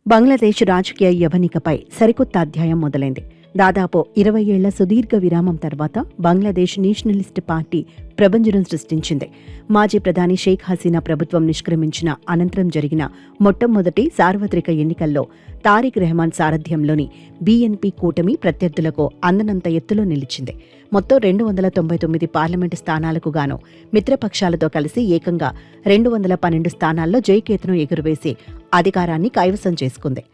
బంగ్లాదేశ్ రాజకీయ యవనికపై సరికొత్త అధ్యాయం మొదలైంది. దాదాపు 20 ఏళ్ల సుదీర్ఘ విరామం తర్వాత బంగ్లాదేశ్ నేషనలిస్ట్ పార్టీ ప్రభంజనం సృష్టించింది. మాజీ ప్రధాని షేక్ హసీనా ప్రభుత్వం నిష్క్రమించిన అనంతరం జరిగిన మొట్టమొదటి సార్వత్రిక ఎన్నికల్లో తారిక్ రెహమాన్ సారథ్యంలోని బీఎన్పీ కూటమి ప్రత్యర్థులకు అందనంత ఎత్తులో నిలిచింది. మొత్తం 299 పార్లమెంటు స్థానాలకు గాను మిత్రపక్షాలతో కలిసి ఏకంగా 212 స్థానాల్లో జయకేతనం ఎగురవేసి అధికారాన్ని కైవసం చేసుకుంది.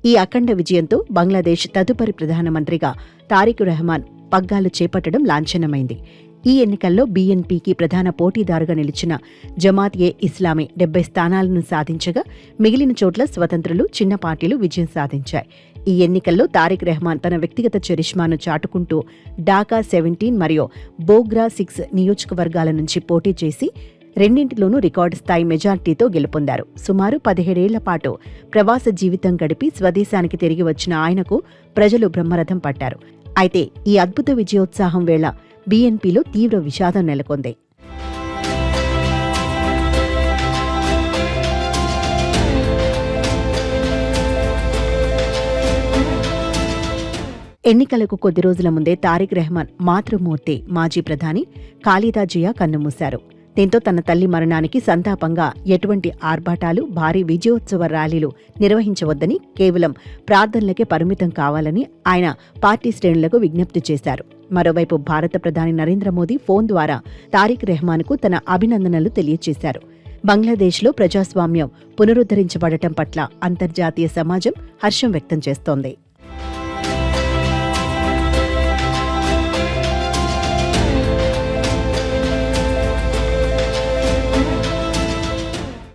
ఈ అఖండ విజయంతో బంగ్లాదేశ్ తదుపరి ప్రధానమంత్రిగా తారిక్ రెహమాన్ పగ్గాలు చేపట్టడం లాంఛనమైంది. ఈ ఎన్నికల్లో బీఎన్పీకి ప్రధాన పోటీదారుగా నిలిచిన జమాత్-ఏ-ఇస్లామీ 70 స్థానాలను సాధించగా మిగిలిన చోట్ల స్వతంత్రులు, చిన్న పార్టీలు విజయం సాధించాయి. ఈ ఎన్నికల్లో తారిక్ రెహమాన్ తన వ్యక్తిగత చరిష్మాను చాటుకుంటూ ఢాకా 17 మరియు బోగ్రా 6 నియోజకవర్గాల నుంచి పోటీ చేసి రెండింటిలోనూ రికార్డు స్థాయి మెజార్టీతో గెలుపొందారు. సుమారు 17 ఏళ్ల పాటు ప్రవాస జీవితం గడిపి స్వదేశానికి తిరిగి వచ్చిన ఆయనకు ప్రజలు బ్రహ్మరథం పట్టారు. అయితే ఈ అద్భుత విజయోత్సాహం వేళ బీఎన్పీలో తీవ్ర విషాదం నెలకొంది. ఎన్నికలకు కొద్ది రోజుల ముందే తారిక్ రెహమాన్ మాతృమూర్తి మాజీ ప్రధాని ఖాలిదా జియా కన్నుమూశారు. దీంతో తన తల్లి మరణానికి సంతాపంగా ఎటువంటి ఆర్భాటాలు, భారీ విజయోత్సవ ర్యాలీలు నిర్వహించవద్దని, కేవలం ప్రార్థనలకే పరిమితం కావాలని ఆయన పార్టీ శ్రేణులకు విజ్ఞప్తి చేశారు. మరోవైపు భారత ప్రధాని నరేంద్ర మోదీ ఫోన్ ద్వారా తారిక్ రెహమాన్కు తన అభినందనలు తెలియజేశారు. బంగ్లాదేశ్లో ప్రజాస్వామ్యం పునరుద్ధరించబడటం పట్ల అంతర్జాతీయ సమాజం హర్షం వ్యక్తం చేస్తోంది.